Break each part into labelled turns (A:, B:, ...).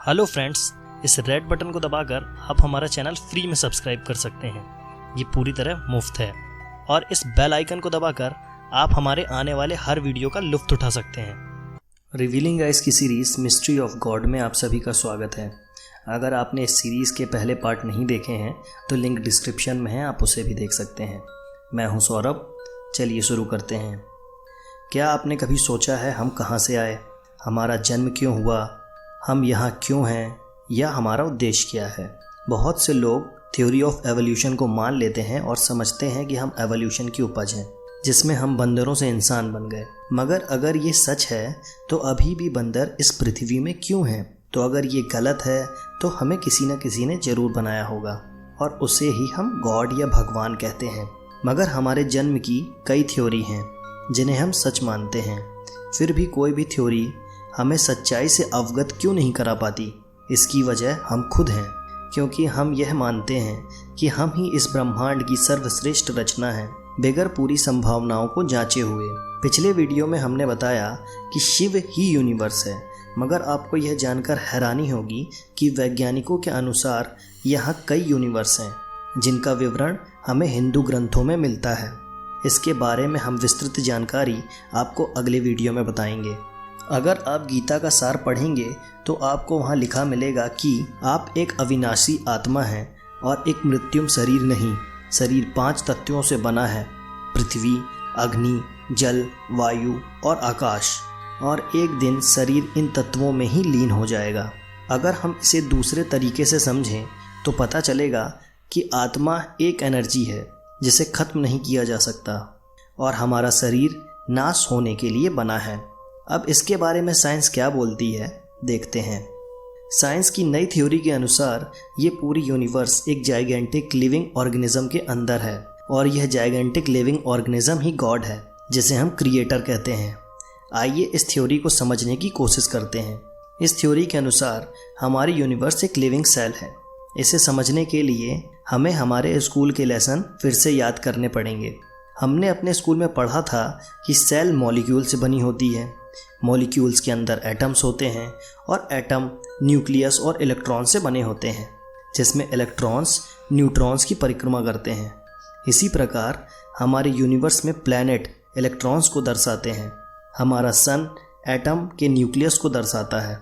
A: Hello friends, इस red button को दबाकर आप हमारा चैनल फ्री में सब्सक्राइब कर सकते हैं। ये पूरी तरह मुफ्त है और इस बेल आइकन को दबाकर आप हमारे आने वाले हर वीडियो का लुत्फ उठा सकते हैं। रिवीलिंग गाइस की सीरीज मिस्ट्री ऑफ गॉड में आप सभी का स्वागत है। अगर आपने इस सीरीज़ के पहले पार्ट नहीं देखे हैं तो लिंक डिस्क्रिप्शन में है, आप उसे भी देख सकते हैं। मैं हूं सौरभ, चलिए शुरू करते हैं। क्या आपने कभी सोचा है हम कहां से आए, हमारा जन्म क्यों हुआ, हम यहाँ क्यों हैं या हमारा उद्देश्य क्या है? बहुत से लोग थ्योरी ऑफ एवोल्यूशन को मान लेते हैं और समझते हैं कि हम एवोल्यूशन की उपज हैं, जिसमें हम बंदरों से इंसान बन गए। मगर अगर ये सच है तो अभी भी बंदर इस पृथ्वी में क्यों हैं? तो अगर ये गलत है तो हमें किसी न किसी ने ज़रूर बनाया होगा और उसे ही हम गॉड या भगवान कहते हैं। मगर हमारे जन्म की कई थ्योरी हैं जिन्हें हम सच मानते हैं, फिर भी कोई भी थ्योरी हमें सच्चाई से अवगत क्यों नहीं करा पाती? इसकी वजह हम खुद हैं, क्योंकि हम यह मानते हैं कि हम ही इस ब्रह्मांड की सर्वश्रेष्ठ रचना हैं, बगैर पूरी संभावनाओं को जांचे हुए। पिछले वीडियो में हमने बताया कि शिव ही यूनिवर्स है, मगर आपको यह जानकर हैरानी होगी कि वैज्ञानिकों के अनुसार यहाँ कई यूनिवर्स हैं जिनका विवरण हमें हिंदू ग्रंथों में मिलता है। इसके बारे में हम विस्तृत जानकारी आपको अगले वीडियो में बताएंगे। अगर आप गीता का सार पढ़ेंगे तो आपको वहाँ लिखा मिलेगा कि आप एक अविनाशी आत्मा हैं और एक मृत्युम शरीर नहीं। शरीर 5 तत्वों से बना है, पृथ्वी, अग्नि, जल, वायु और आकाश, और एक दिन शरीर इन तत्वों में ही लीन हो जाएगा। अगर हम इसे दूसरे तरीके से समझें तो पता चलेगा कि आत्मा एक एनर्जी है जिसे खत्म नहीं किया जा सकता और हमारा शरीर नाश होने के लिए बना है। अब इसके बारे में साइंस क्या बोलती है, देखते हैं। साइंस की नई थ्योरी के अनुसार ये पूरी यूनिवर्स एक जाइगेंटिक लिविंग ऑर्गेनिज्म के अंदर है और यह जाइगेंटिक लिविंग ऑर्गेनिज्म ही गॉड है, जिसे हम क्रिएटर कहते हैं। आइए इस थ्योरी को समझने की कोशिश करते हैं। इस थ्योरी के अनुसार हमारी यूनिवर्स एक लिविंग सेल है। इसे समझने के लिए हमें हमारे स्कूल के लेसन फिर से याद करने पड़ेंगे। हमने अपने स्कूल में पढ़ा था कि सेल मॉलिक्यूल से बनी होती है। मॉलिक्यूल्स के अंदर एटम्स होते हैं और एटम न्यूक्लियस और इलेक्ट्रॉन से बने होते हैं, जिसमें इलेक्ट्रॉन्स न्यूट्रॉन्स की परिक्रमा करते हैं। इसी प्रकार हमारे यूनिवर्स में प्लैनेट इलेक्ट्रॉन्स को दर्शाते हैं, हमारा सन एटम के न्यूक्लियस को दर्शाता है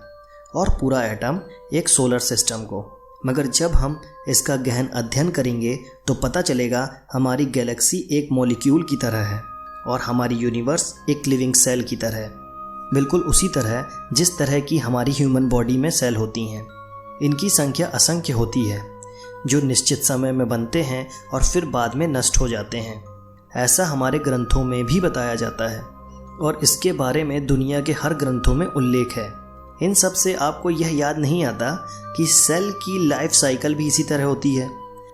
A: और पूरा एटम एक सोलर सिस्टम को। मगर जब हम इसका गहन अध्ययन करेंगे तो पता चलेगा हमारी गैलेक्सी एक मॉलिक्यूल की तरह है और हमारी यूनिवर्स एक लिविंग सेल की तरह है, बिल्कुल उसी तरह जिस तरह की हमारी ह्यूमन बॉडी में सेल होती हैं। इनकी संख्या असंख्य होती है जो निश्चित समय में बनते हैं और फिर बाद में नष्ट हो जाते हैं। ऐसा हमारे ग्रंथों में भी बताया जाता है और इसके बारे में दुनिया के हर ग्रंथों में उल्लेख है। इन सब से आपको यह याद नहीं आता कि सेल की लाइफ साइकिल भी इसी तरह होती है।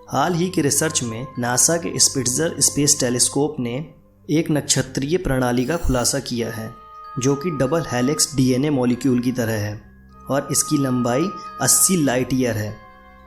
A: हाल ही के रिसर्च में नासा के स्पिट्जर स्पेस टेलीस्कोप ने एक नक्षत्रीय प्रणाली का खुलासा किया है जो कि डबल हेलिक्स डीएनए मॉलिक्यूल की तरह है और इसकी लंबाई 80 लाइट ईयर है।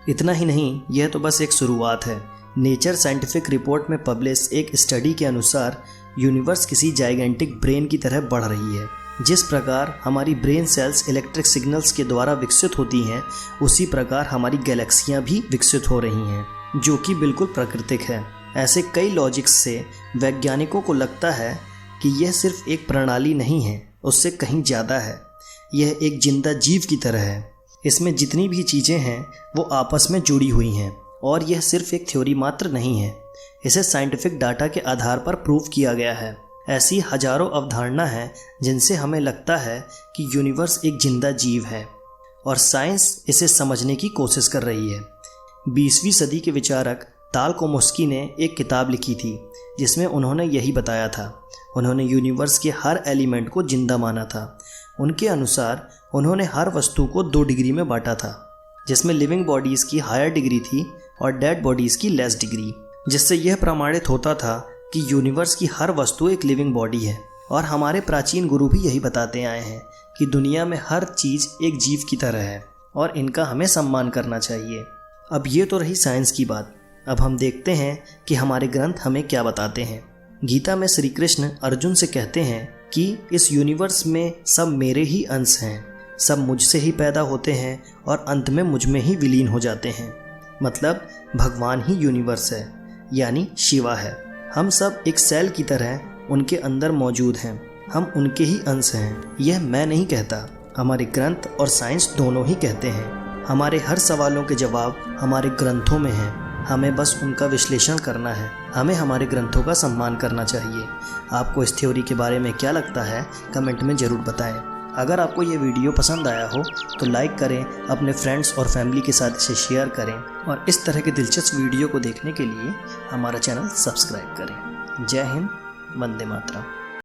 A: इतना ही नहीं, यह तो बस एक शुरुआत है। नेचर साइंटिफिक रिपोर्ट में पब्लिश एक स्टडी के अनुसार यूनिवर्स किसी जाइगेंटिक ब्रेन की तरह बढ़ रही है। जिस प्रकार हमारी ब्रेन सेल्स इलेक्ट्रिक सिग्नल्स के द्वारा विकसित होती हैं, उसी प्रकार हमारी गैलेक्सियाँ भी विकसित हो रही हैं, जो कि बिल्कुल प्राकृतिक है। ऐसे कई लॉजिक्स से वैज्ञानिकों को लगता है कि यह सिर्फ एक प्रणाली नहीं है, उससे कहीं ज़्यादा है। यह एक जिंदा जीव की तरह है। इसमें जितनी भी चीज़ें हैं वो आपस में जुड़ी हुई हैं और यह सिर्फ एक थ्योरी मात्र नहीं है, इसे साइंटिफिक डाटा के आधार पर प्रूव किया गया है। ऐसी हजारों अवधारणा हैं जिनसे हमें लगता है कि यूनिवर्स एक जिंदा जीव है और साइंस इसे समझने की कोशिश कर रही है। 20वीं सदी के विचारक तालकोमोस्की ने एक किताब लिखी थी जिसमें उन्होंने यही बताया था। उन्होंने यूनिवर्स के हर एलिमेंट को जिंदा माना था। उनके अनुसार उन्होंने हर वस्तु को 2 डिग्री में बांटा था, जिसमें लिविंग बॉडीज़ की हायर डिग्री थी और डेड बॉडीज़ की लेस डिग्री, जिससे यह प्रमाणित होता था कि यूनिवर्स की हर वस्तु एक लिविंग बॉडी है। और हमारे प्राचीन गुरु भी यही बताते आए हैं कि दुनिया में हर चीज़ एक जीव की तरह है और इनका हमें सम्मान करना चाहिए। अब ये तो रही साइंस की बात। अब हम देखते हैं कि हमारे ग्रंथ हमें क्या बताते हैं। गीता में श्री कृष्ण अर्जुन से कहते हैं कि इस यूनिवर्स में सब मेरे ही अंश हैं। सब मुझसे ही पैदा होते हैं और अंत में मुझ में ही विलीन हो जाते हैं। मतलब भगवान ही यूनिवर्स है, यानी शिवा है। हम सब एक सेल की तरह उनके अंदर मौजूद हैं, हम उनके ही अंश हैं। यह मैं नहीं कहता, हमारे ग्रंथ और साइंस दोनों ही कहते हैं। हमारे हर सवालों के जवाब हमारे ग्रंथों में हैं, हमें बस उनका विश्लेषण करना है। हमें हमारे ग्रंथों का सम्मान करना चाहिए। आपको इस थ्योरी के बारे में क्या लगता है, कमेंट में ज़रूर बताएं। अगर आपको ये वीडियो पसंद आया हो तो लाइक करें, अपने फ्रेंड्स और फैमिली के साथ इसे शेयर करें और इस तरह के दिलचस्प वीडियो को देखने के लिए हमारा चैनल सब्सक्राइब करें। जय हिंद, वंदे मातरम।